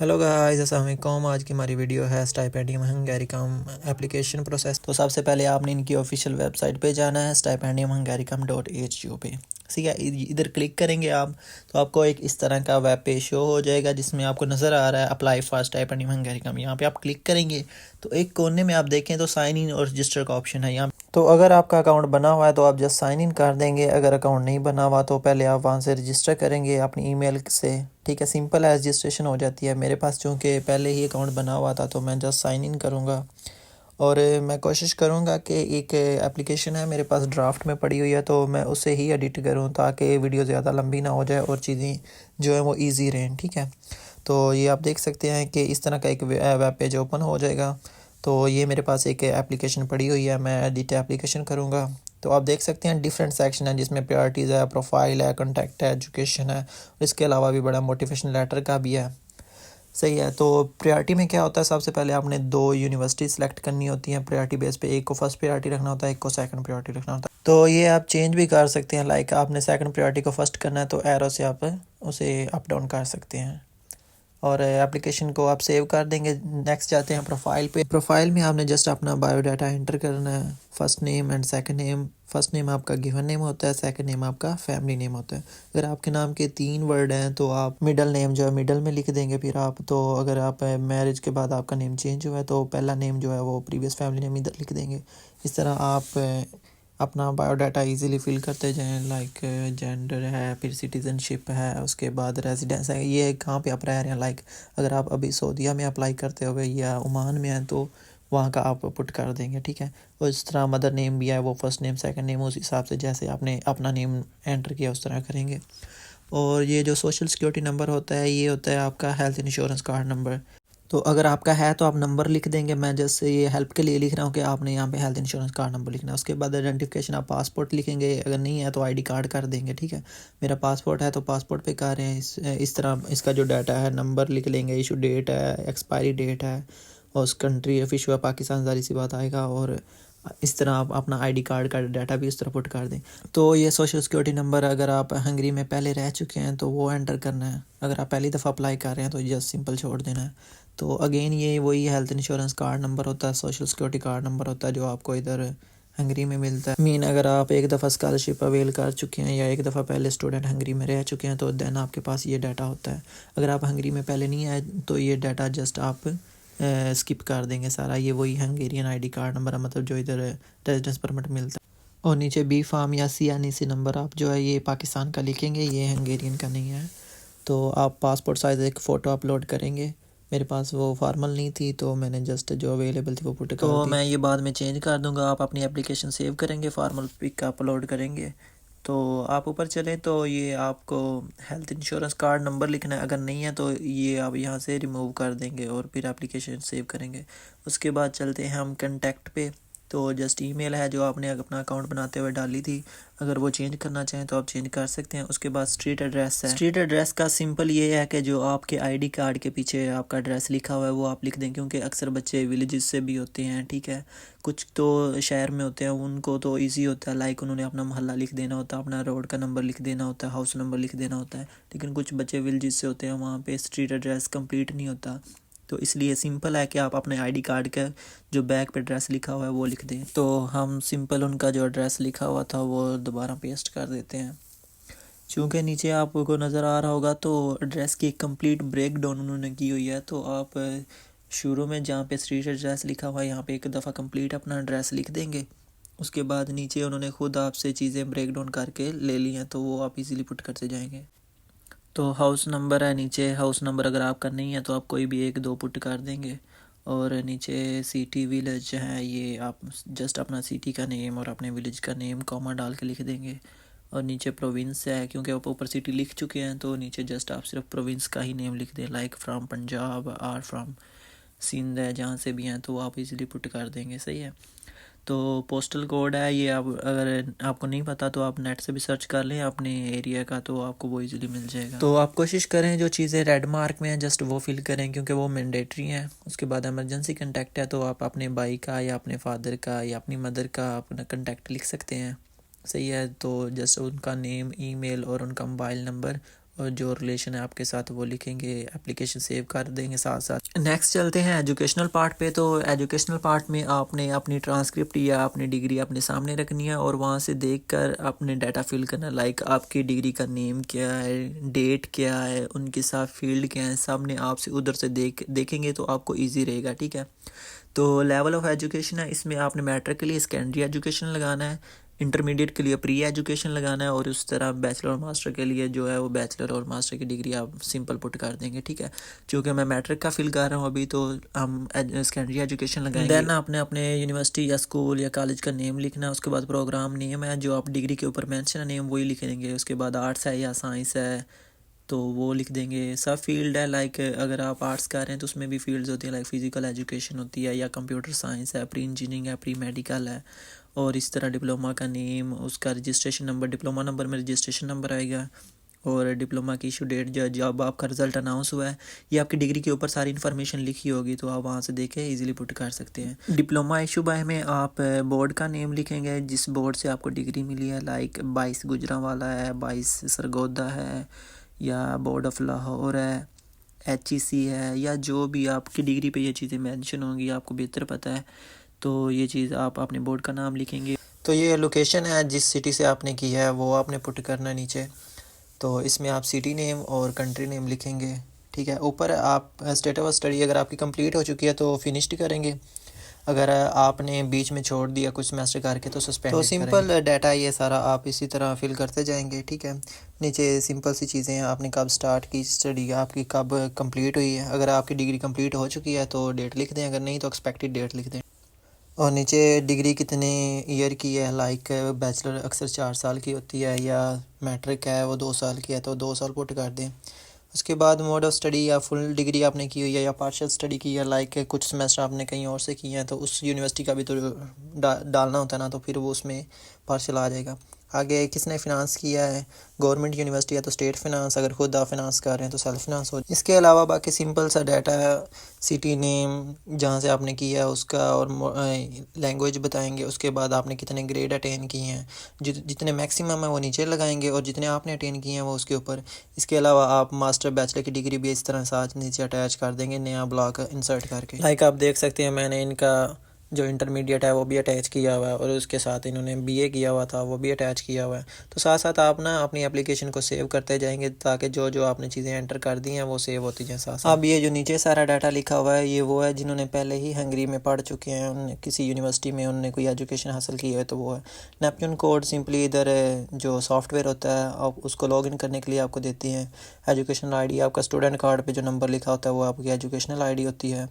Hello guys, अस्सलाम वालेकुम। आज की हमारी वीडियो है स्टाइपेंडियम हंगैरिकम एप्लीकेशन प्रोसेस। तो सबसे पहले आपने इनकी ऑफिशियल वेबसाइट पे जाना है stipendiumhungaricum.hu पे। ठीक है, इधर क्लिक करेंगे आप तो आपको एक इस तरह का वेब पेज शो हो जाएगा जिसमें आपको नज़र आ रहा है अप्लाई फॉर स्टाइपेंडियम हंगैरिकम। यहाँ पे आप क्लिक करेंगे तो एक कोने में आप देखें तो साइन इन और रजिस्टर का ऑप्शन है। यहाँ तो अगर आपका अकाउंट बना हुआ है तो आप जस्ट साइन इन कर देंगे। अगर अकाउंट नहीं बना हुआ तो पहले आप वहाँ से रजिस्टर करेंगे अपनी ईमेल से। ठीक है, सिंपल है, रजिस्ट्रेशन हो जाती है। मेरे पास चूँकि पहले ही अकाउंट बना हुआ था तो मैं जस्ट साइन इन करूँगा और मैं कोशिश करूँगा कि एक एप्लीकेशन है मेरे पास ड्राफ्ट में पड़ी हुई है तो मैं उसे ही एडिट करूँ ताकि वीडियो ज़्यादा लंबी ना हो जाए और चीज़ें जो है वो ईजी रहें। ठीक है, तो ये आप देख सकते हैं कि इस तरह का एक वेब पेज ओपन हो जाएगा। तो ये मेरे पास एक एप्लीकेशन पड़ी हुई है, मैं एडिट एप्लीकेशन करूँगा। तो आप देख सकते हैं डिफरेंट सेक्शन है जिसमें प्रायोरिटीज़ है, प्रोफाइल है, कॉन्टैक्ट है, एजुकेशन है, इसके अलावा भी बड़ा मोटिवेशन लेटर का भी है। सही है, तो प्रायोरिटी में क्या होता है, सबसे पहले आपने 2 यूनिवर्सिटी सेलेक्ट करनी होती हैं प्रायोरिटी बेस पे। एक को फर्स्ट प्रायोरिटी रखना होता है, एक को सेकंड प्रायोरिटी रखना होता है। तो ये आप चेंज भी कर सकते हैं, लाइक आपने सेकंड प्रायोरिटी को फर्स्ट करना है तो एरो से आप उसे अप डाउन कर सकते हैं और एप्लीकेशन को आप सेव कर देंगे। नेक्स्ट जाते हैं प्रोफाइल पे। प्रोफाइल में आपने जस्ट अपना बायोडाटा एंटर करना है, first name and second name. First name आपका गिवन नेम होता है, सेकंड नेम आपका फैमिली नेम होता है। अगर आपके नाम के 3 वर्ड हैं तो आप मिडल नेम जो है मिडल में लिख देंगे। फिर आप तो अगर आप मैरिज के बाद आपका नेम चेंज हुआ है तो पहला नेम जो है वो प्रीवियस फैमिली नेम इधर लिख देंगे। इस तरह आप अपना बायोडाटा इजीली फिल करते जाएं, लाइक जेंडर है, फिर सिटीज़नशिप है, उसके बाद रेजिडेंस है, ये कहाँ पे आप रह रहे हैं। लाइक अगर आप अभी सऊदीया में अप्लाई करते हो या ओमान में हैं तो वहाँ का आप पुट कर देंगे। ठीक है, और इस तरह मदर नेम भी है वो फर्स्ट नेम सेकंड नेम उस हिसाब से जैसे आपने अपना नेम एंटर किया उस तरह करेंगे। और ये जो सोशल सिक्योरिटी नंबर होता है ये होता है आपका हेल्थ इंश्योरेंस कार्ड नंबर। तो अगर आपका है तो आप नंबर लिख देंगे। मैं जैसे ये हेल्प के लिए लिख रहा हूँ कि आपने यहाँ पे हेल्थ इंश्योरेंस कार्ड नंबर लिखना है। उसके बाद आइडेंटिफिकेशन आप पासपोर्ट लिखेंगे, अगर नहीं है तो आईडी कार्ड कर देंगे। ठीक है, मेरा पासपोर्ट है तो पासपोर्ट पे कर रहे हैं। इस तरह इसका जो डाटा है नंबर लिख लेंगे, इशू डेट है, एक्सपायरी डेट है और उस कंट्री ऑफ इशू है पाकिस्तान, ज़ाहिर सी बात आएगा। और इस तरह आप अपना आईडी कार्ड का डाटा भी इस तरह पुट कर दें। तो ये सोशल सिक्योरिटी नंबर अगर आप हंगरी में पहले रह चुके हैं तो वो एंटर करना है। अगर आप पहली दफ़ा अप्लाई कर रहे हैं तो जस्ट सिंपल छोड़ देना है। तो अगेन ये वही हेल्थ इंश्योरेंस कार्ड नंबर होता है, सोशल सिक्योरिटी कार्ड नंबर होता है जो आपको इधर हंगरी में मिलता है। मीन अगर आप एक दफ़ा स्कॉलरशिप अवेल कर चुके हैं या एक दफ़ा पहले स्टूडेंट हंगरी में रह चुके हैं तो देन आपके पास ये डाटा होता है। अगर आप हंगरी में पहले नहीं आए तो ये डाटा जस्ट आप स्किप कर देंगे सारा। ये वही हंगेरियन आईडी कार्ड नंबर है, मतलब जो इधर रेजिडेंस परमिट मिलता है। और नीचे बी फार्म या CNC नंबर आप जो है ये पाकिस्तान का लिखेंगे, ये हंगेरियन का नहीं है। तो आप पासपोर्ट साइज़ एक फ़ोटो अपलोड करेंगे। मेरे पास वो फार्मल नहीं थी तो मैंने जस्ट जो अवेलेबल थी वो पुट कर दी। तो मैं ये बाद में चेंज कर दूंगा। आप अपनी एप्लीकेशन सेव करेंगे, फार्मल पिक अपलोड करेंगे। तो आप ऊपर चलें तो ये आपको हेल्थ इंश्योरेंस कार्ड नंबर लिखना है। अगर नहीं है तो ये आप यहाँ से रिमूव कर देंगे और फिर एप्लीकेशन सेव करेंगे। उसके बाद चलते हैं हम कंटेक्ट पे। तो जस्ट ईमेल है जो आपने अपना अकाउंट बनाते हुए डाली थी, अगर वो चेंज करना चाहें तो आप चेंज कर सकते हैं। उसके बाद स्ट्रीट एड्रेस है। स्ट्रीट एड्रेस का सिंपल ये है कि जो आपके आईडी कार्ड के पीछे आपका एड्रेस लिखा हुआ है वो आप लिख दें, क्योंकि अक्सर बच्चे विलेजेस से भी होते हैं। ठीक है, कुछ तो शहर में होते हैं, उनको तो ईजी होता है, लाइक उन्होंने अपना मोहल्ला लिख देना होता है, अपना रोड का नंबर लिख देना होता है, हाउस नंबर लिख देना होता है। लेकिन कुछ बच्चे विलेजेस से होते हैं, वहाँ पे स्ट्रीट एड्रेस कंप्लीट नहीं होता। तो इसलिए सिंपल है कि आप अपने आईडी कार्ड का जो बैक पे एड्रेस लिखा हुआ है वो लिख दें। तो हम सिंपल उनका जो एड्रेस लिखा हुआ था वो दोबारा पेस्ट कर देते हैं। चूँकि नीचे आपको नज़र आ रहा होगा तो एड्रेस की एक कंप्लीट ब्रेक डाउन उन्होंने की हुई है। तो आप शुरू में जहाँ पे स्ट्रीट एड्रेस लिखा हुआ है यहाँ पे एक दफ़ा कंप्लीट अपना एड्रेस लिख देंगे। उसके बाद नीचे उन्होंने खुद आपसे चीज़ें ब्रेक डाउन करके ले ली हैं तो वो आप इजीली पुट करते जाएंगे। तो हाउस नंबर है नीचे, हाउस नंबर अगर आपका नहीं है तो आप कोई भी एक दो पुट कर देंगे। और नीचे सिटी विलेज है, ये आप जस्ट अपना सिटी का नेम और अपने विलेज का नेम कॉमा डाल के लिख देंगे। और नीचे प्रोविंस है, क्योंकि आप ऊपर सिटी लिख चुके हैं तो नीचे जस्ट आप सिर्फ प्रोविंस का ही नेम लिख दें, लाइक फ्रॉम पंजाब और फ्रॉम सिंध है, जहाँ से भी हैं तो आप इजीली पुट कर देंगे। सही है, तो पोस्टल कोड है ये, आप अगर आपको नहीं पता तो आप नेट से भी सर्च कर लें अपने एरिया का तो आपको वो इजीली मिल जाएगा। तो आप कोशिश करें जो चीज़ें रेड मार्क में हैं जस्ट वो फिल करें क्योंकि वो मैंडेटरी हैं। उसके बाद इमरजेंसी कंटेक्ट है तो आप अपने भाई का या अपने फादर का या अपनी मदर का अपना कंटेक्ट लिख सकते हैं। सही है, तो जस्ट उनका नेम, ईमेल और उनका मोबाइल नंबर और जो रिलेशन है आपके साथ वो लिखेंगे, एप्लीकेशन सेव कर देंगे साथ साथ। नेक्स्ट चलते हैं एजुकेशनल पार्ट पे। तो एजुकेशनल पार्ट में आपने अपनी ट्रांसक्रिप्ट या अपनी डिग्री अपने सामने रखनी है और वहाँ से देखकर अपने डाटा फिल करना। लाइक आपकी डिग्री का नेम क्या है, डेट क्या है, उनके साथ फील्ड क्या है, सामने आपसे उधर से देखेंगे तो आपको ईजी रहेगा, ठीक है। तो लेवल ऑफ एजुकेशन है, इसमें आपने मैट्रिक के लिए सेकेंडरी एजुकेशन लगाना है, इंटरमीडिएट के लिए प्री एजुकेशन लगाना है और उस तरह बैचलर और मास्टर के लिए जो है वो बैचलर और मास्टर की डिग्री आप सिंपल पुट कर देंगे, ठीक है। चूँकि मैं मैट्रिक का फिल कर रहा हूँ अभी, तो हम सेकेंडरी एजुकेशन लगाएंगे। देन आपने अपने यूनिवर्सिटी या स्कूल या कॉलेज का नेम लिखना है, उसके बाद प्रोग्राम नेम है जो आप डिग्री के ऊपर मेंशन है नेम वही लिखेंगे। उसके बाद आर्ट्स है या साइंस है तो वो लिख देंगे। सब फील्ड है, लाइक अगर आप आर्ट्स कर रहे हैं तो उसमें भी फील्ड्स होती है, लाइक फिजिकल एजुकेशन होती है या कंप्यूटर साइंस है, प्री इंजीनियरिंग है, प्री मेडिकल है और इस तरह। डिप्लोमा का नेम, उसका रजिस्ट्रेशन नंबर, डिप्लोमा नंबर में रजिस्ट्रेशन नंबर आएगा और डिप्लोमा की इशू डेट, जब आपका रिजल्ट अनाउंस हुआ है, ये आपकी डिग्री के ऊपर सारी इन्फॉर्मेशन लिखी होगी तो आप वहाँ से देख के ईजिली पुट कर सकते हैं। डिप्लोमा इशू बाय में आप बोर्ड का नेम लिखेंगे जिस बोर्ड से आपको डिग्री मिली है, लाइक 22 गुजरांवाला है, 22 सरगोदा है या बोर्ड ऑफ लाहौर है, HEC है, या जो भी आपकी डिग्री पे ये चीज़ें मेंशन होंगी आपको बेहतर पता है, तो ये चीज़ आप अपने बोर्ड का नाम लिखेंगे। तो ये लोकेशन है जिस सिटी से आपने की है वो आपने पुट करना है नीचे। तो इसमें आप सिटी नेम और कंट्री नेम लिखेंगे, ठीक है। ऊपर आप स्टेट ऑफ स्टडी अगर आपकी कंप्लीट हो चुकी है तो फिनिश्ड करेंगे, अगर आपने बीच में छोड़ दिया कुछ सेमेस्टर करके तो सस्पेंड। तो सिंपल डाटा ये सारा आप इसी तरह फिल करते जाएंगे, ठीक है। नीचे सिंपल सी चीज़ें हैं, आपने कब स्टार्ट की स्टडी, आपकी कब कंप्लीट हुई है। अगर आपकी डिग्री कंप्लीट हो चुकी है तो डेट लिख दें, अगर नहीं तो एक्सपेक्टेड डेट लिख दें। और नीचे डिग्री कितने ईयर की है, लाइक बैचलर अक्सर 4 साल की होती है या मैट्रिक है वो 2 साल की है तो 2 साल पुट कर दें। उसके बाद मोड ऑफ स्टडी या फुल डिग्री आपने की हुई है या पार्शियल स्टडी की है, लाइक कुछ सेमेस्टर आपने कहीं और से किए हैं तो उस यूनिवर्सिटी का भी तो डालना होता है ना, तो फिर वो उसमें पार्शियल आ जाएगा। आगे किसने फिनांस किया है, गवर्नमेंट यूनिवर्सिटी है तो स्टेट फिनांस, अगर खुद आप फिनांस कर रहे हैं तो सेल्फ फिनांस हो। इसके अलावा बाकी सिंपल सा डाटा है, सिटी नेम जहाँ से आपने किया है उसका और लैंग्वेज बताएंगे। उसके बाद आपने कितने ग्रेड अटेन किए हैं, जितने मैक्सिमम है वो नीचे लगाएंगे और जितने आपने अटेन किए हैं वो उसके ऊपर। इसके अलावा आप मास्टर बैचलर की डिग्री भी इस तरह साथ नीचे अटैच कर देंगे नया ब्लॉक इंसर्ट करके। लाइक आप देख सकते हैं मैंने इनका जो इंटरमीडिएट है वो भी अटैच किया हुआ है और उसके साथ इन्होंने BA किया हुआ था वो भी अटैच किया हुआ है। तो साथ साथ आप ना अपनी एप्लीकेशन को सेव करते जाएंगे ताकि जो जो आपने चीज़ें एंटर कर दी हैं वो सेव होती जाएं साथ साथ। अब ये जो नीचे सारा डाटा लिखा हुआ है ये वो है जिन्होंने पहले ही हंगरी में पढ़ चुके हैं, उन्होंने किसी यूनिवर्सिटी में उन्होंने कोई एजुकेशन हासिल की है तो वो है। नेपच्यून कोड सिंपली इधर जो सॉफ्टवेयर होता है आप उसको लॉग इन करने के लिए आपको देती हैं। एजुकेशनल ID आपका स्टूडेंट कार्ड पर जो नंबर लिखा होता है वो आपकी एजुकेशनल ID होती है।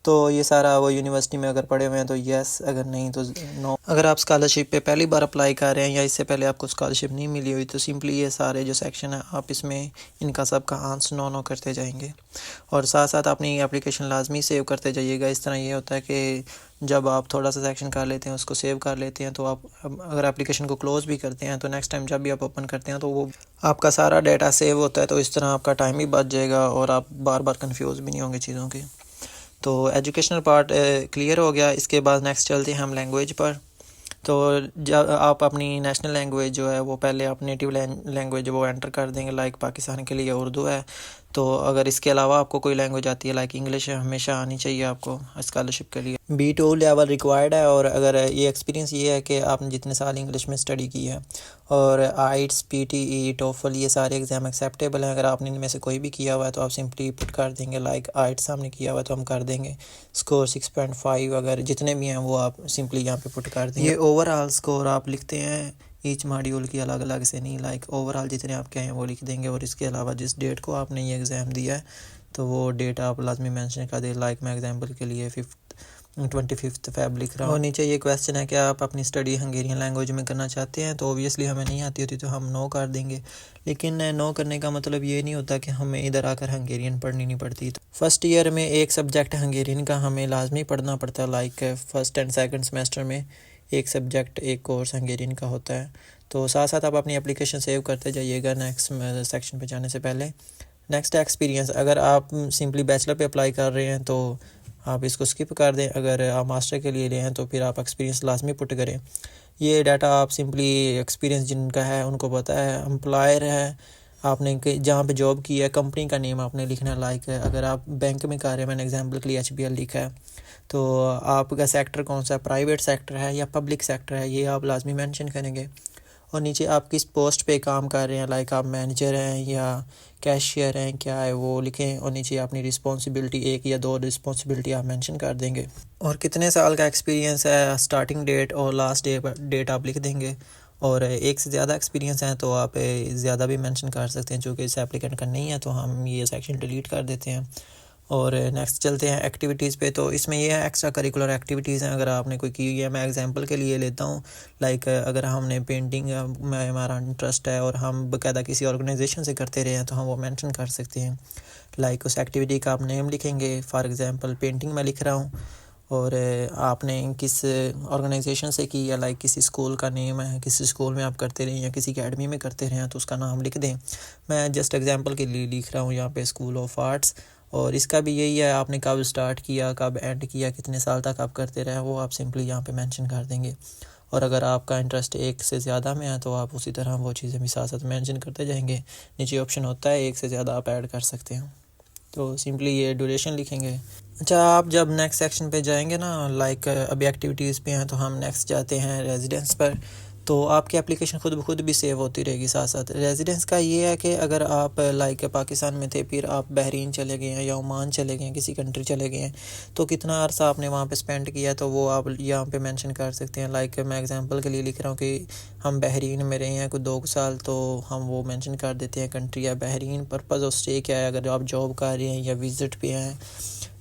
तो ये सारा वो यूनिवर्सिटी में अगर पढ़े हुए हैं तो यस, अगर नहीं तो नो। अगर आप स्कॉलरशिप पे पहली बार अप्लाई कर रहे हैं या इससे पहले आपको स्कॉलरशिप नहीं मिली हुई तो सिंपली ये सारे जो सेक्शन है आप इसमें इनका सब का आंसर नो करते जाएंगे और साथ साथ अपनी एप्लीकेशन लाजमी सेव करते जाइएगा। इस तरह ये होता है कि जब आप थोड़ा सा सेक्शन कर लेते हैं उसको सेव कर लेते हैं तो आप अगर एप्लीकेशन को क्लोज़ भी करते हैं तो नेक्स्ट टाइम जब भी आप ओपन करते हैं तो वो आपका सारा डाटा सेव होता है। तो इस तरह आपका टाइम भी बच जाएगा और आप बार बार कन्फ्यूज़ भी नहीं होंगे चीज़ों के। तो एजुकेशनल पार्ट क्लियर हो गया। इसके बाद नेक्स्ट चलते हैं हम लैंग्वेज पर। तो जब आप अपनी नेशनल लैंग्वेज जो है वो पहले आप नेटिव लैंग्वेज वो एंटर कर देंगे, लाइक पाकिस्तान के लिए उर्दू है। तो अगर इसके अलावा आपको कोई लैंग्वेज आती है लाइक इंग्लिश हमेशा आनी चाहिए आपको स्कॉलरशिप के लिए। B2 लेवल रिक्वायर्ड है और अगर ये एक्सपीरियंस ये है कि आपने जितने साल इंग्लिश में स्टडी की है और IELTS PTE TOEFL ये सारे एग्ज़ाम एक्सेप्टेबल हैं। अगर आपने इनमें से कोई भी किया हुआ है तो आप सिंपली पुट कर देंगे, लाइक IELTS हमने किया हुआ है तो हम कर देंगे स्कोर 6.5 अगर जितने भी हैं वो आप सिंपली यहाँ पे पुट कर देंगे। ये ओवरऑल स्कोर आप लिखते हैं ईच मॉड्यूल की अलग अलग से नहीं, लाइक ओवरऑल जितने आपके हैं वो लिख देंगे। और इसके अलावा जिस डेट को आपने ये एग्ज़ाम दिया है तो वो डेट आप लाजमी मेंशन कर दें, लाइक मैं एग्जांपल के लिए 25 Feb लिख रहा हूँ। और नीचे ये क्वेश्चन है कि आप अपनी स्टडी हंगेरियन लैंग्वेज में करना चाहते हैं तो ओबियसली हमें नहीं आती होती तो हम नो कर देंगे, लेकिन नो करने का मतलब ये नहीं होता कि हमें इधर आकर हंगेरियन पढ़नी नहीं पड़ती। तो फर्स्ट ईयर में एक सब्जेक्ट हंगेरियन का हमें लाजमी पढ़ना पड़ता है, like first and second semester में एक सब्जेक्ट एक कोर्स हंगेरियन का होता है। तो साथ साथ आप अपनी एप्लीकेशन सेव करते जाइएगा नेक्स्ट सेक्शन पे जाने से पहले। नेक्स्ट एक्सपीरियंस, अगर आप सिंपली बैचलर पे अप्लाई कर रहे हैं तो आप इसको स्किप कर दें, अगर आप मास्टर के लिए ले हैं तो फिर आप एक्सपीरियंस लाजमी पुट करें। ये डाटा आप सिंपली एक्सपीरियंस जिनका है उनको पता है, एम्प्लॉयर है आपने जहाँ पे जॉब की है कंपनी का नेम आपने लिखना है। लाइक अगर आप बैंक में कर रहे हैं, मैंने एग्जांपल के लिए HBL लिखा है, तो आपका सेक्टर कौन सा है, प्राइवेट सेक्टर है या पब्लिक सेक्टर है, ये आप लाजमी मेंशन करेंगे। और नीचे आप किस पोस्ट पे काम कर रहे हैं, लाइक आप मैनेजर हैं या कैशियर हैं, क्या है वो लिखें। और नीचे अपनी रिस्पॉन्सिबिलिटी 1 या 2 रिस्पॉन्सिबिलिटी आप मेंशन कर देंगे। और कितने साल का एक्सपीरियंस है, स्टार्टिंग डेट और लास्ट डेट आप लिख देंगे। और 1 से ज़्यादा एक्सपीरियंस है तो आप ज़्यादा भी मेंशन कर सकते हैं, चूँकि इस एप्लीकेंट का नहीं है तो हम ये सेक्शन डिलीट कर देते हैं। और नेक्स्ट चलते हैं एक्टिविटीज़ पे। तो इसमें ये है एक्स्ट्रा करिकुलर एक्टिविटीज़ हैं, अगर आपने कोई की हुई है। मैं एग्जांपल के लिए लेता हूँ, लाइक अगर हमने पेंटिंग में हमारा इंटरेस्ट है और हम बाकायदा किसी ऑर्गेनाइजेशन से करते रहे हैं तो हम वो मेंशन कर सकते हैं। लाइक उस एक्टिविटी का आप नेम लिखेंगे, फॉर एग्जांपल पेंटिंग मैं लिख रहा हूँ और आपने किस ऑर्गेनाइजेशन से की, या लाइक किसी स्कूल का नेम है, किसी स्कूल में आप करते रहे या किसी अकेडमी में करते रहे हैं तो उसका नाम लिख दें। मैं जस्ट एग्जांपल के लिए लिख रहा हूँ यहाँ पे स्कूल ऑफ आर्ट्स। और इसका भी यही है, आपने कब स्टार्ट किया, कब एंड किया, कितने साल तक आप करते रहे, वो आप सिंपली यहाँ पे मेंशन कर देंगे। और अगर आपका इंटरेस्ट 1 से ज़्यादा में है तो आप उसी तरह वो चीज़ें भी साथ साथ मेंशन करते जाएंगे। नीचे ऑप्शन होता है 1 से ज़्यादा आप ऐड कर सकते हैं, तो सिंपली ये ड्यूरेशन लिखेंगे। अच्छा, आप जब नेक्स्ट सेक्शन पे जाएंगे ना, लाइक अभी एक्टिविटीज़ पे हैं तो हम नेक्स्ट जाते हैं रेजिडेंस पर। तो आपकी एप्लीकेशन खुद ब खुद भी सेव होती रहेगी साथ साथ। रेजिडेंस का ये है कि अगर आप लाइक पाकिस्तान में थे, फिर आप बहरीन चले गए हैं या ओमान चले गए हैं, किसी कंट्री चले गए हैं, तो कितना अरसा आपने वहाँ पे स्पेंड किया तो वो आप यहाँ पे मेंशन कर सकते हैं। लाइक मैं एग्जांपल के लिए लिख रहा हूँ कि हम बहरीन में रहे हैं कोई 2 साल, तो हम वो मेंशन कर देते हैं कंट्री या बहरीन। पर्पज़ ऑफ स्टे क्या है, अगर आप जॉब कर रहे हैं या विज़िट पे हैं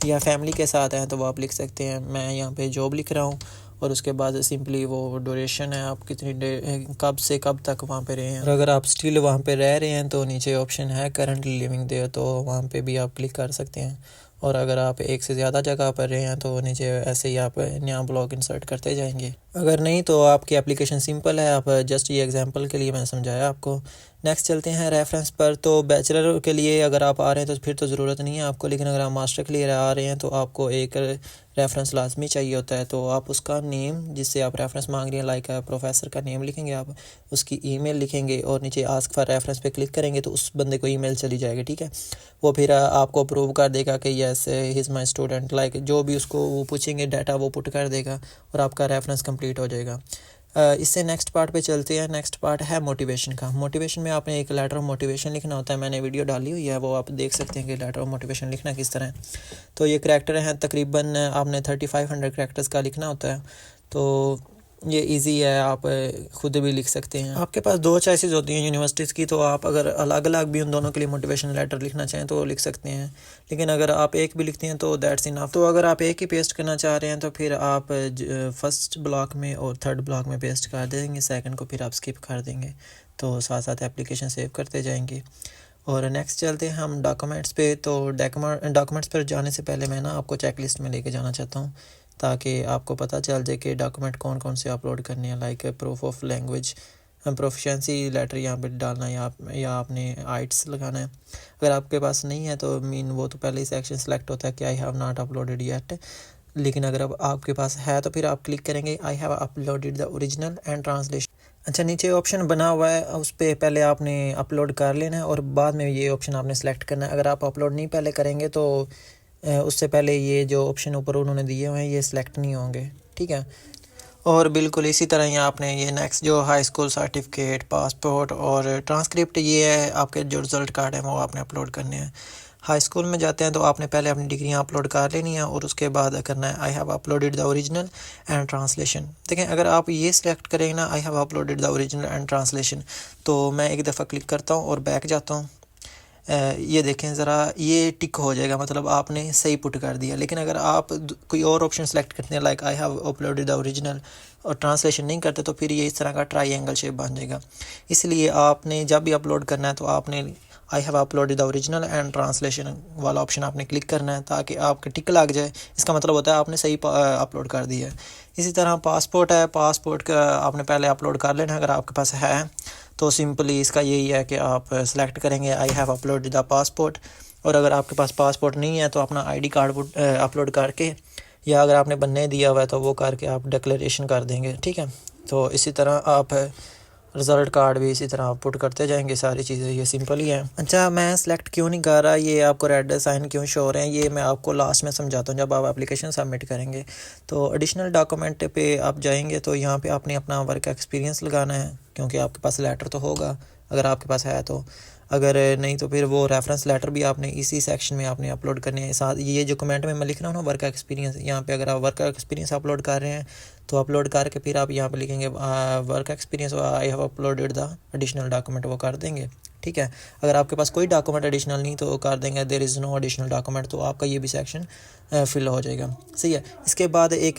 या फैमिली के साथ हैं तो वो आप लिख सकते हैं। मैं यहाँ पे जॉब लिख रहा हूँ और उसके बाद सिंपली वो ड्यूरेशन है, आप कितनी कब से कब तक वहाँ पे रहे हैं। और अगर आप स्टिल वहाँ पे रह रहे हैं तो नीचे ऑप्शन है करंटली लिविंग देयर, तो वहाँ पे भी आप क्लिक कर सकते हैं। और अगर आप 1 से ज़्यादा जगह पर रहे हैं तो नीचे ऐसे ही आप नया ब्लॉग इंसर्ट करते जाएंगे। अगर नहीं तो आपकी एप्लीकेशन सिंपल है, आप जस्ट ये एग्जांपल के लिए मैंने समझाया आपको। नेक्स्ट चलते हैं रेफरेंस पर। तो बैचलर के लिए अगर आप आ रहे हैं तो फिर तो ज़रूरत नहीं है आपको, लेकिन अगर आप मास्टर के लिए आ रहे हैं तो आपको एक रेफरेंस लाजमी चाहिए होता है। तो आप उसका नेम जिससे आप रेफरेंस मांग रहे हैं, लाइक प्रोफेसर का नेम लिखेंगे, आप उसकी ईमेल लिखेंगे और नीचे आस्क फॉर रेफरेंस पे क्लिक करेंगे तो उस बंदे को ईमेल चली जाएगी, ठीक है। वो फिर आपको अप्रूव कर देगा कि yes he is my student, like जो भी उसको वो पूछेंगे डाटा वो पुट कर देगा और आपका रेफरेंस कंप्लीट हो जाएगा। इससे नेक्स्ट पार्ट पे चलते हैं। नेक्स्ट पार्ट है मोटिवेशन का। मोटिवेशन में आपने एक लेटर ऑफ मोटिवेशन लिखना होता है, मैंने वीडियो डाली हुई है, वो आप देख सकते हैं कि लेटर ऑफ मोटिवेशन लिखना किस तरह है। तो ये करैक्टर हैं, तकरीबन आपने 3500 करैक्टर्स का लिखना होता है, तो ये इजी है, आप खुद भी लिख सकते हैं। आपके पास 2 चॉइसेस होती हैं यूनिवर्सिटीज़ की, तो आप अगर अलग अलग भी उन दोनों के लिए मोटिवेशन लेटर लिखना चाहें तो लिख सकते हैं, लेकिन अगर आप एक भी लिखते हैं तो दैट्स इनफ। तो अगर आप एक ही पेस्ट करना चाह रहे हैं तो फिर आप फर्स्ट ब्लॉक में और थर्ड ब्लॉक में पेस्ट कर देंगे, सेकंड को फिर आप स्किप कर देंगे, तो साथ साथ एप्लीकेशन सेव करते जाएंगे। और नेक्स्ट चलते हैं हम डॉक्यूमेंट्स पे। तो डॉक्यूमेंट्स पर जाने से पहले मैं ना आपको चेकलिस्ट में लेके जाना चाहता हूँ, ताकि आपको पता चल जाए कि डॉक्यूमेंट कौन कौन से अपलोड करने हैं। Like proof of language, proficiency letter यहाँ पे डालना है, या आपने आइट्स लगाना है। अगर आपके पास नहीं है तो वो तो पहले ही सेक्शन सेलेक्ट होता है कि I have not uploaded yet, लेकिन अगर अब आपके पास है तो फिर आप क्लिक करेंगे I have uploaded the original and translation. अच्छा, नीचे ऑप्शन बना हुआ है, उस पर पहले आपने अपलोड कर लेना है और बाद में ये ऑप्शन आपने सेलेक्ट करना है। अगर आप अपलोड नहीं पहले करेंगे तो उससे पहले ये जो ऑप्शन ऊपर उन्होंने दिए हुए हैं ये सिलेक्ट नहीं होंगे, ठीक है। और बिल्कुल इसी तरह ही आपने ये नेक्स्ट जो हाई स्कूल सर्टिफिकेट, पासपोर्ट और ट्रांसक्रिप्ट, ये है आपके जो रिज़ल्ट कार्ड है वो आपने अपलोड करने हैं। हाई स्कूल में जाते हैं तो आपने पहले अपनी डिग्रियाँ अपलोड कर लेनी है और उसके बाद करना है I have uploaded the original and translation. देखें, अगर आप ये सिलेक्ट करेंगे ना I have uploaded the original and translation, तो मैं एक दफ़ा क्लिक करता हूँ और बैक जाता हूँ। ये देखें ज़रा, ये टिक हो जाएगा, मतलब आपने सही पुट कर दिया। लेकिन अगर आप कोई और ऑप्शन सेलेक्ट करते हैं like I have uploaded the original और ट्रांसलेशन नहीं करते तो फिर ये इस तरह का ट्रायंगल शेप बन जाएगा। इसलिए आपने जब भी अपलोड करना है तो आपने I have uploaded the original and translation वाला ऑप्शन आपने क्लिक करना है ताकि आपके टिक लग जाए। इसका मतलब होता है आपने सही अपलोड कर दिया है। इसी तरह पासपोर्ट है, पासपोर्ट का आपने पहले अपलोड कर लेना है अगर आपके पास है तो सिंपली इसका यही है कि आप सेलेक्ट करेंगे I have uploaded the passport. और अगर आपके पास पासपोर्ट नहीं है तो अपना आईडी कार्ड अपलोड करके, या अगर आपने बनने दिया हुआ है तो वो करके आप डिक्लेरेशन कर देंगे, ठीक है। तो इसी तरह आप रिज़ल्ट कार्ड भी इसी तरह आप पुट करते जाएंगे। सारी चीज़ें ये सिंपल ही है। अच्छा, मैं सेलेक्ट क्यों नहीं कर रहा, ये आपको रेड साइन क्यों शो हो रहे हैं, ये मैं आपको लास्ट में समझाता हूँ जब आप एप्लीकेशन सबमिट करेंगे। तो एडिशनल डॉक्यूमेंट पे आप जाएंगे तो यहाँ पे आपने अपना वर्क एक्सपीरियंस लगाना है, क्योंकि आपके पास लेटर तो होगा अगर आपके पास है तो, अगर नहीं तो फिर वो रेफरेंस लेटर भी आपने इसी सेक्शन में आपने अपलोड करने हैं। साथ ये जो कमेंट में मैं लिख रहा हूँ ना वर्क एक्सपीरियंस, यहाँ पे अगर आप वर्क एक्सपीरियंस अपलोड कर रहे हैं तो अपलोड करके फिर आप यहाँ पे लिखेंगे work experience I have uploaded the additional document, वो कर देंगे। ठीक है, अगर आपके पास कोई डॉक्यूमेंट एडिशनल नहीं तो कर देंगे there is no additional document, तो आपका ये भी सेक्शन फिल हो जाएगा। सही है। इसके बाद एक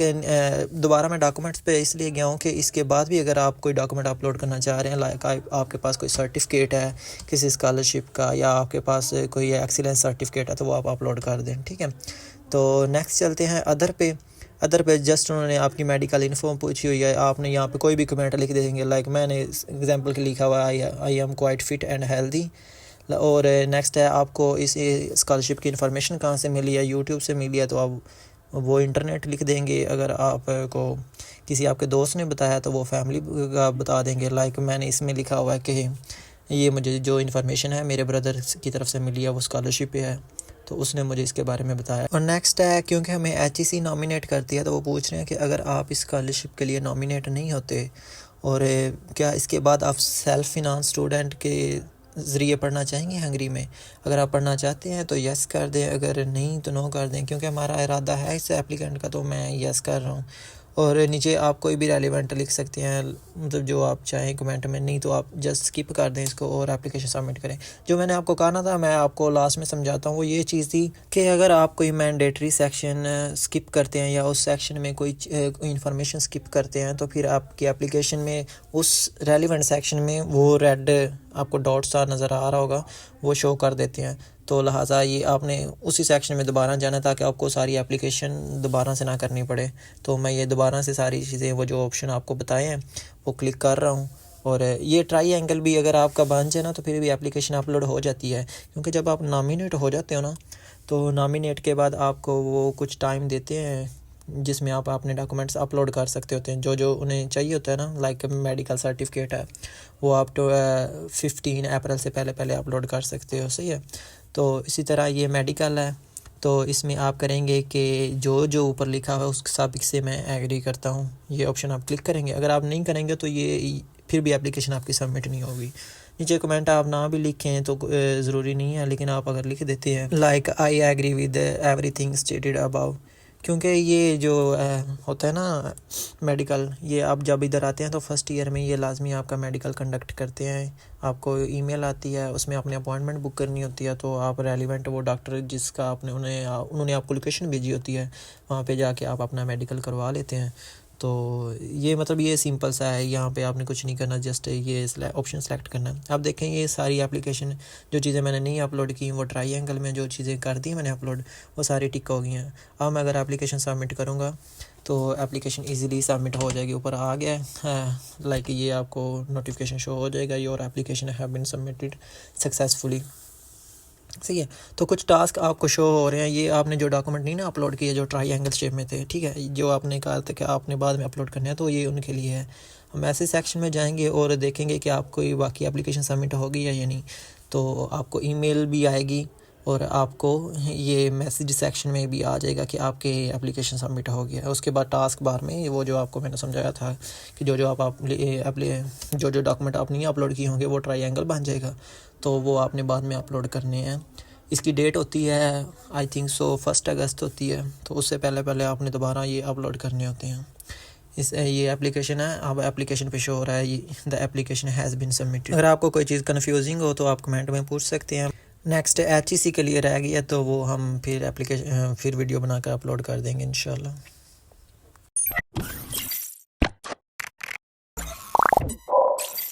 दोबारा मैं डॉक्यूमेंट्स पे इसलिए गया हूँ कि इसके बाद भी अगर आप कोई डॉक्यूमेंट अपलोड करना चाह रहे हैं, लाइक आपके पास कोई सर्टिफिकेट है किसी स्कॉलरशिप का या आपके पास कोई एक्सीलेंस सर्टिफिकेट है तो वो आप अपलोड कर दें। ठीक है, तो नेक्स्ट चलते हैं अदर पे जस्ट उन्होंने आपकी मेडिकल इन्फो पूछी हुई है, आपने यहाँ पे कोई भी कमेंट लिख देंगे। लाइक मैंने एग्जांपल के लिखा हुआ है I am quite fit and healthy. और नेक्स्ट है आपको इस स्कॉलरशिप की इन्फॉर्मेशन कहाँ से मिली है, यूट्यूब से मिली है तो आप वो इंटरनेट लिख देंगे। अगर आपको किसी आपके दोस्त ने बताया तो वो फैमिली का बता देंगे। लाइक मैंने इसमें लिखा हुआ है कि ये मुझे जो इन्फॉर्मेशन है मेरे ब्रदर की तरफ से मिली है, वो स्कॉलरशिप पे है तो उसने मुझे इसके बारे में बताया। और नेक्स्ट है क्योंकि हमें HEC नॉमिनेट करती है तो वो पूछ रहे हैं कि अगर आप इस स्कॉलरशिप के लिए नॉमिनेट नहीं होते और क्या इसके बाद आप सेल्फ फिनांस स्टूडेंट के ज़रिए पढ़ना चाहेंगे हंगरी में। अगर आप पढ़ना चाहते हैं तो यस कर दें, अगर नहीं तो नो कर दें, क्योंकि हमारा इरादा है इस एप्लीकेंट का, तो मैं यस कर रहा हूँ। और नीचे आप कोई भी रेलिवेंट लिख सकते हैं, मतलब जो आप चाहें कमेंट में, नहीं तो आप जस्ट स्किप कर दें इसको और एप्लीकेशन सबमिट करें। जो मैंने आपको कहा था मैं आपको लास्ट में समझाता हूँ, वो ये चीज़ थी कि अगर आप कोई मैंडेटरी सेक्शन स्किप करते हैं या उस सेक्शन में कोई इंफॉर्मेशन स्किप करते हैं तो फिर आपकी एप्लीकेशन में उस रेलिवेंट सेक्शन में वो रेड आपको डॉट स्टार नज़र आ रहा होगा, वो शो कर देते हैं। तो लिहाजा ये आपने उसी सेक्शन में दोबारा जाना ताकि आपको सारी एप्लीकेशन दोबारा से ना करनी पड़े। तो मैं ये दोबारा से सारी चीज़ें वो जो ऑप्शन आपको बताए हैं वो क्लिक कर रहा हूँ। और ये ट्रायंगल भी अगर आपका बन जाए ना तो फिर भी एप्लीकेशन अपलोड हो जाती है, क्योंकि जब आप नॉमिनेट हो जाते हो ना तो नॉमिनेट के बाद आपको वो कुछ टाइम देते हैं जिसमें आप अपने डॉक्यूमेंट्स अपलोड कर सकते होते हैं जो उन्हें चाहिए होता है ना। लाइक मेडिकल सर्टिफिकेट है वो आप तो 15 अप्रैल से पहले अपलोड कर सकते हो। सही है। तो इसी तरह ये मेडिकल है तो इसमें आप करेंगे कि जो ऊपर लिखा हुआ है उस साबिक से मैं एग्री करता हूँ, ये ऑप्शन आप क्लिक करेंगे। अगर आप नहीं करेंगे तो ये फिर भी एप्लीकेशन आपकी सबमिट नहीं होगी। नीचे कमेंट आप ना भी लिखें तो ज़रूरी नहीं है, लेकिन आप अगर लिख देते हैं like I agree with everything stated above, क्योंकि ये जो होता है ना मेडिकल, ये आप जब इधर आते हैं तो फर्स्ट ईयर में ये लाजमी आपका मेडिकल कंडक्ट करते हैं। आपको ईमेल आती है, उसमें अपनी अपॉइंटमेंट बुक करनी होती है, तो आप रेलिवेंट वो डॉक्टर जिसका उन्होंने आपको लोकेशन भेजी होती है वहाँ पे जाके आप अपना मेडिकल करवा लेते हैं। तो ये मतलब ये सिंपल सा है, यहाँ पे आपने कुछ नहीं करना, जस्ट ये ऑप्शन सेलेक्ट करना है। आप देखें ये सारी एप्लीकेशन जो चीज़ें मैंने नहीं अपलोड की वो ट्रायंगल में जो चीज़ें कर दी मैंने अपलोड वो सारी टिक हो गई हैं। अब मैं अगर एप्लीकेशन सबमिट करूँगा तो एप्लीकेशन इजीली सबमिट हो जाएगी। ऊपर आ गया है लाइक ये आपको नोटिफिकेशन शो हो जाएगा your application have been submitted successfully. सही है। तो कुछ टास्क आपको शो हो रहे हैं, ये आपने जो डॉक्यूमेंट नहीं ना अपलोड किए जो ट्रायंगल शेप में थे, ठीक है, जो आपने कहा था कि आपने बाद में अपलोड करने हैं, तो ये उनके लिए है। हम ऐसे सेक्शन में जाएंगे और देखेंगे कि आपको बाकी एप्लीकेशन सबमिट होगी या नहीं। तो आपको ईमेल भी आएगी और आपको ये मैसेज सेक्शन में भी आ जाएगा कि आपके एप्लीकेशन सबमिट हो गया है। उसके बाद टास्क बार में वो जो आपको मैंने समझाया था कि जो डॉक्यूमेंट आप नहीं अपलोड किए होंगे वो ट्रायंगल बन जाएगा, तो वो आपने बाद में अपलोड करने हैं। इसकी डेट होती है आई थिंक सो 1 अगस्त होती है, तो उससे पहले आपने दोबारा ये अपलोड करने होते हैं। ये एप्लीकेशन है, अब एप्लीकेशन पे शो हो रहा है the application has been submitted. अगर आपको कोई चीज़ कन्फ्यूजिंग हो तो आप कमेंट में पूछ सकते हैं। नेक्स्ट HEC के लिए रह गया तो वो हम फिर वीडियो बनाकर अपलोड कर देंगे इंशाल्लाह।